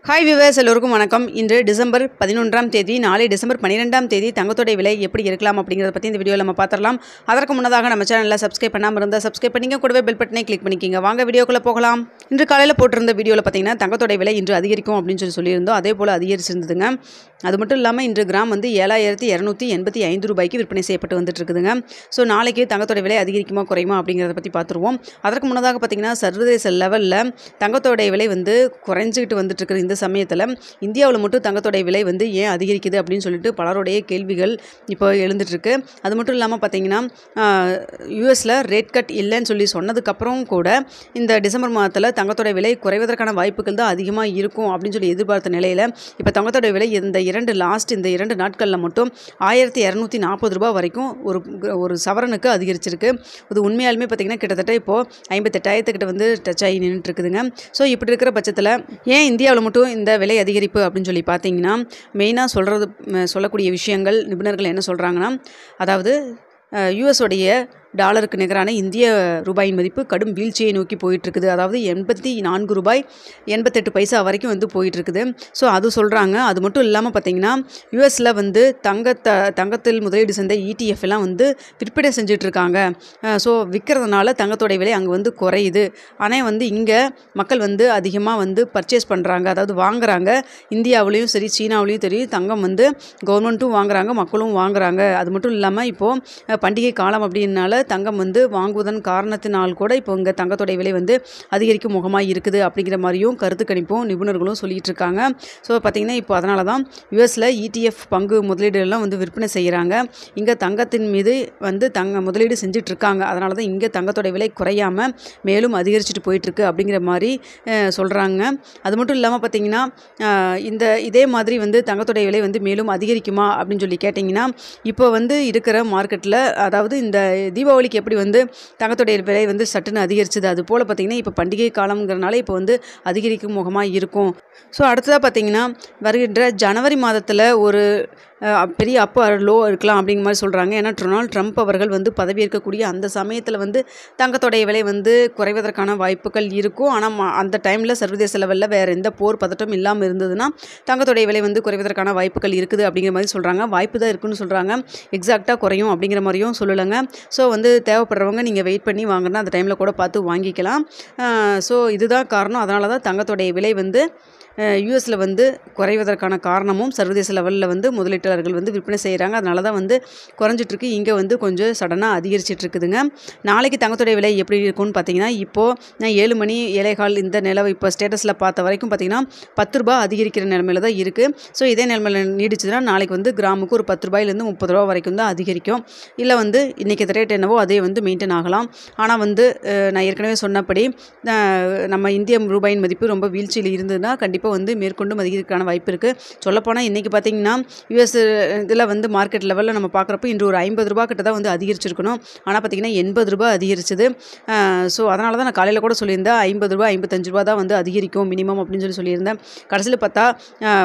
Hi viewers, எல்லோருக்கும் வணக்கம். இன்று டிசம்பர் 11ஆம் தேதி, நாளை டிசம்பர் 12ஆம் தேதி தங்கத்தோட விலை எப்படி இருக்கலாம் அப்படிங்கிறத பற்றி இந்த வீடியோவில் நம்ம பார்த்துடலாம். அதற்கு முன்னதாக நம்ம சேனலில் சப்ஸ்கிரைப் பண்ணாமல் இருந்தால் சப்ஸ்கிரைப் பண்ணிங்க, கூடவே பெல் பட்டனை கிளிக் பண்ணிக்கிங்க. வாங்க வீடியோக்குள்ளே போகலாம். இன்று காலையில் போட்டிருந்த வீடியோவில் பார்த்தீங்கன்னா தங்கத்தோட விலை இன்று அதிகரிக்கும் அப்படின்னு சொல்லியிருந்தோம். அதே போல் அதிகரிச்சிருந்ததுங்க. அது மட்டும் இல்லாமல் இன்று கிராம் வந்து 7285 ரூபாய்க்கு விற்பனை செய்யப்பட்டு வந்துட்டு இருக்குதுங்க. ஸோ நாளைக்கு தங்கத்தோட விலை அதிகரிக்குமா குறையுமா அப்படிங்கிறத பற்றி பார்த்துருவோம். அதற்கு முன்னதாக பார்த்தீங்கன்னா சர்வதேச லெவலில் தங்கத்தோட விலை வந்து குறைஞ்சிக்கிட்டு வந்துட்டு இருக்கிற இந்த சமயத்தில் இந்தியாவில் மட்டும் தங்கத்தோடைய விலை வந்து ஏன் அதிகரிக்குது அப்படின்னு சொல்லிட்டு பலருடைய கேள்விகள் இப்போ எழுந்துட்டுருக்கு. அது மட்டும் இல்லாமல் பார்த்தீங்கன்னா யூஎஸில் ரேட் கட் இல்லைன்னு சொல்லி சொன்னதுக்கப்புறம் கூட இந்த டிசம்பர் மாதத்தில் தங்கத்தோடைய விலை குறைவதற்கான வாய்ப்புகள் தான் அதிகமாக இருக்கும் அப்படின்னு சொல்லி எதிர்பார்த்த நிலையில் இப்போ தங்கத்தோடைய விலை இந்த இரண்டு நாட்களில் மட்டும் 1240 ரூபாய் வரைக்கும் ஒரு சவரனுக்கு அதிகரிச்சிருக்கு. இது உண்மையாலுமே பார்த்தீங்கன்னா கிட்டத்தட்ட இப்போது 58,000 கிட்ட வந்து டச் ஆகி நின்றுட்டு இருக்குதுங்க. ஸோ இப்படி இருக்கிற பட்சத்தில் ஏன் இந்தியாவில் மட்டும் இந்த விலை அதிகரிப்பு அப்படின்னு சொல்லி பார்த்தீங்கன்னா மெயினாக சொல்லக்கூடிய விஷயங்கள் நிபுணர்கள் என்ன சொல்கிறாங்கன்னா, அதாவது யூஎஸோடைய டாலருக்கு நிகரான இந்திய ரூபாயின் மதிப்பு கடும் வீழ்ச்சியை நோக்கி போயிட்டுருக்குது. அதாவது 84 ரூபாய் 88 பைசா வரைக்கும் வந்து போயிட்டுருக்குது. ஸோ அது சொல்கிறாங்க. அது மட்டும் இல்லாமல் பார்த்தீங்கன்னா யூஎஸில் வந்து தங்கத்தில் முதலீடு செஞ்ச ETF எல்லாம் வந்து விற்பனை செஞ்சிட்ருக்காங்க. ஸோ விற்கிறதுனால தங்கத்தோடைய விலை அங்கே வந்து குறையுது. ஆனால் வந்து இங்கே மக்கள் வந்து அதிகமாக வந்து பர்ச்சேஸ் பண்ணுறாங்க, அதாவது வாங்குறாங்க. இந்தியாவிலையும் சரி சீனாவிலையும் சரி தங்கம் வந்து கவர்மெண்ட்டும் வாங்குறாங்க, மக்களும் வாங்குறாங்க. அது மட்டும் இல்லாமல் இப்போது பண்டிகை காலம் அப்படின்னால தங்கம் வந்து வாங்குவதன் காரணத்தினால் கூட இப்போ இங்கே தங்கத்தோடைய விலை வந்து அதிகரிக்கும் முகமாக இருக்குது அப்படிங்கிற மாதிரியும் கருத்து கணிப்பும் நிபுணர்களும் சொல்லிட்டு இருக்காங்க. ஸோ பார்த்திங்கன்னா இப்போ அதனால தான் யூஎஸில் ETF பங்கு முதலீடுலாம் வந்து விற்பனை செய்கிறாங்க. இங்கே தங்கத்தின் மீது வந்து முதலீடு செஞ்சிட்ருக்காங்க. அதனால தான் இங்கே தங்கத்தோடைய விலை குறையாமல் மேலும் அதிகரிச்சுட்டு போயிட்டுருக்கு அப்படிங்கிற மாதிரி சொல்கிறாங்க. அது மட்டும் இல்லாமல் பார்த்திங்கன்னா இதே மாதிரி வந்து தங்கத்தோடைய விலை வந்து மேலும் அதிகரிக்குமா அப்படின்னு சொல்லி கேட்டிங்கன்னா, இப்போ வந்து இருக்கிற மார்க்கெட்டில், அதாவது இந்த தீபாவளிக்கு எப்படி வந்து தங்கத்தோடைய விலை வந்து சட்டுன்னு அதிகரிச்சுது, அது போல் பார்த்திங்கன்னா இப்போ பண்டிகை காலங்கிறனால இப்போ வந்து அதிகரிக்கும் முகமாக இருக்கும். ஸோ அடுத்ததாக பார்த்திங்கன்னா வருகின்ற ஜனவரி மாதத்தில் ஒரு பெரிய அப் லோ இருக்கலாம் அப்படிங்கிற மாதிரி சொல்கிறாங்க. ஏன்னா டொனால்ட் ட்ரம்ப் அவர்கள் வந்து பதவியேற்கக்கூடிய அந்த சமயத்தில் வந்து தங்கத்தோடைய விலை வந்து குறைவதற்கான வாய்ப்புகள் இருக்கும். ஆனால் அந்த டைமில் சர்வதேச லெவலில் வேறு எந்த போர் பதட்டம் இல்லாமல் இருந்ததுன்னா தங்கத்தோடைய விலை வந்து குறைவதற்கான வாய்ப்புகள் இருக்குது அப்படிங்கிற மாதிரி சொல்கிறாங்க. வாய்ப்பு தான் இருக்குதுன்னு சொல்கிறாங்க. எக்ஸாக்டாக குறையும் அப்படிங்கிற மாதிரியும் சொல்லலைங்க. ஸோ வந்து தேவைப்படுறவங்க நீங்கள் வெயிட் பண்ணி வாங்கினா அந்த டைமில் கூட பார்த்து வாங்கிக்கலாம். ஸோ இதுதான் காரணம். அதனால தான் தங்கத்தோடைய விலை வந்து யூஎஸில் வந்து குறைவதற்கான காரணமும் சர்வதேச லெவலில் வந்து முதலீட்டாளர்கள் வந்து விற்பனை செய்கிறாங்க. அதனால தான் வந்து குறைஞ்சிட்ருக்கு. இங்கே வந்து கொஞ்சம் சடனாக அதிகரிச்சிட்ருக்குதுங்க. நாளைக்கு தங்கத்தோடைய விலை எப்படி இருக்கும்னு பார்த்தீங்கன்னா, இப்போது நான் 7 மணி 7:15 இந்த நிலவை இப்போ ஸ்டேட்டஸில் பார்த்த வரைக்கும் பார்த்தீங்கன்னா 10 ரூபா அதிகரிக்கிற நிலமையில தான் இருக்குது. ஸோ இதே நிலமையில் நீடிச்சுதுன்னா நாளைக்கு வந்து கிராமுக்கு ஒரு 10 ரூபாயிலேருந்து 30 ரூபா வரைக்கும் தான் அதிகரிக்கும். இல்லை வந்து இன்றைக்கி ரேட் என்னவோ அதே வந்து மெயின்டைன் ஆகலாம். ஆனால் வந்து நான் ஏற்கனவே சொன்னபடி நம்ம இந்திய ரூபாயின் மதிப்பு ரொம்ப வீழ்ச்சியில் இருந்ததுன்னா கண்டிப்பாக வந்து மேற்கொண்டும் அதிகரிக்கான வாய்ப்பு இருக்குது. சொல்லப்போனால் இன்றைக்கி பார்த்திங்கன்னா யூஎஸ் இதில் வந்து மார்க்கெட் லெவலில் நம்ம பார்க்குறப்போ இன்று ஒரு 50 ரூபா கிட்ட தான் வந்து அதிகரிச்சிருக்கணும். ஆனால் பார்த்திங்கன்னா 80 ரூபா அதிகரிச்சது. ஸோ அதனால தான் நான் காலையில் கூட சொல்லியிருந்தேன் 50 ரூபா 55 ரூபா தான் வந்து அதிகரிக்கும் மினிமம் அப்படின்னு சொல்லியிருந்தேன். கடைசியில் பார்த்தா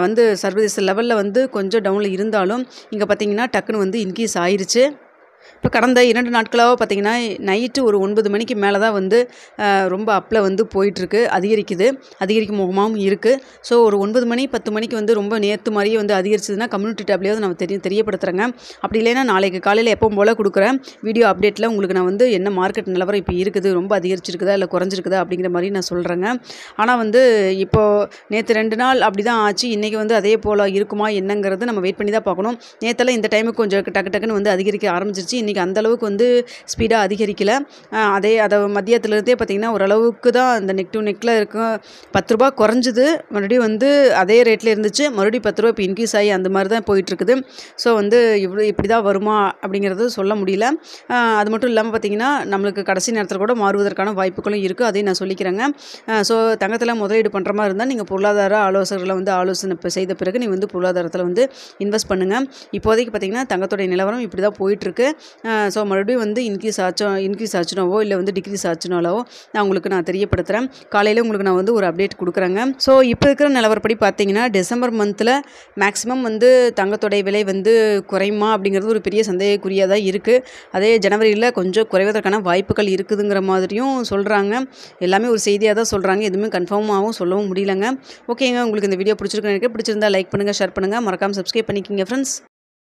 வந்து சர்வதேச லெவலில் வந்து கொஞ்சம் டவுனில் இருந்தாலும் இங்கே பார்த்திங்கன்னா டக்குன்னு வந்து இன்க்ரீஸ் ஆயிடுச்சு. இப்போ கடந்த 2 நாட்களாக பார்த்திங்கன்னா நைட்டு ஒரு 9 மணிக்கு மேலே தான் வந்து ரொம்ப அப்பில் வந்து போயிட்டுருக்கு, அதிகரிக்கும் முகமாகவும் இருக்குது. ஸோ ஒரு 9 மணி 10 மணிக்கு வந்து ரொம்ப நேற்று மாதிரியே வந்து அதிகரிச்சதுன்னா கம்யூனிட்டி டேப்லேயாவது நம்ம தெரியப்படுத்துகிறேங்க. அப்படி இல்லைன்னா நாளைக்கு காலையில் எப்பவும் போல் கொடுக்குற வீடியோ அப்டேட்டில் உங்களுக்கு நான் வந்து என்ன மார்க்கெட் நிலவரம் இப்போ இருக்குது, ரொம்ப அதிகரிச்சிருக்குதா இல்லை குறைஞ்சிருக்குதா அப்படிங்கிற மாதிரி நான் சொல்கிறேங்க. ஆனால் வந்து இப்போது நேற்று 2 நாள் அப்படி தான் ஆச்சு. இன்றைக்கி வந்து அதே போல் இருக்குமா என்னங்கிறது நம்ம வெயிட் பண்ணி தான் பார்க்கணும். நேற்றெல்லாம் இந்த டைமுக்கு கொஞ்சம் டக்குன்னு வந்து அதிகரிக்க ஆரம்பிச்சிருச்சு. இன்றைக்கி அந்தளவுக்கு வந்து ஸ்பீடாக அதிகரிக்கலை. அதை மதியத்துலேருந்தே பார்த்திங்கன்னா ஓரளவுக்கு தான் அந்த நெக் டு நெக்கில் இருக்கும். 10 ரூபா குறைஞ்சிது, மறுபடியும் வந்து அதே ரேட்டில் இருந்துச்சு, மறுபடியும் 10 ரூபா இப்போ இன்க்ரீஸ் ஆகி அந்த மாதிரி தான் போயிட்டுருக்குது. ஸோ வந்து இப்படி தான் வருமா அப்படிங்கிறது சொல்ல முடியல. அது மட்டும் இல்லாமல் பார்த்திங்கன்னா நம்மளுக்கு கடைசி நேரத்தில் கூட மாறுவதற்கான வாய்ப்புகளும் இருக்குது. அதையும் நான் சொல்லிக்கிறேங்க. ஸோ தங்கத்தில் முதலீடு பண்ணுற மாதிரி இருந்தால் நீங்கள் பொருளாதார ஆலோசகர்களை வந்து ஆலோசனை செய்த பிறகு நீங்கள் வந்து பொருளாதாரத்தில் வந்து இன்வெஸ்ட் பண்ணுங்கள். இப்போதைக்கு பார்த்திங்கன்னா தங்கத்துடைய நிலவரம் இப்படி தான் போயிட்டுருக்கு. ஸோ மறுபடியும் வந்து இன்க்ரீஸ் ஆச்சுனாவோ இல்லை வந்து டிக்ரீஸ் ஆச்சுனாலோ நான் உங்களுக்கு தெரியப்படுத்துகிறேன். காலையில் உங்களுக்கு நான் வந்து ஒரு அப்டேட் கொடுக்குறேங்க. ஸோ இப்போ இருக்கிற நிலவரப்படி பார்த்தீங்கன்னா டிசம்பர் மந்தில் மேக்ஸிமம் வந்து தங்கத்தோடைய விலை வந்து குறையுமா அப்படிங்கிறது ஒரு பெரிய சந்தேகக்குறியாக தான் இருக்குது. அதே ஜனவரியில் கொஞ்சம் குறைவதற்கான வாய்ப்புகள் இருக்குதுங்கிற மாதிரியும் சொல்கிறாங்க. எல்லாமே ஒரு செய்தியாக தான் சொல்கிறாங்க. எதுவுமே கன்ஃபார்மாகவும் சொல்லவும் முடியலங்க. ஓகேங்க, உங்களுக்கு இந்த வீடியோ பிடிச்சிருக்குன்னு நினைக்கிறேன். பிடிச்சிருந்தா லைக் பண்ணுங்கள், ஷேர் பண்ணுங்கள், மறக்காமல் சப்ஸ்கிரைப் பண்ணிக்கிங்க ஃப்ரெண்ட்ஸ்.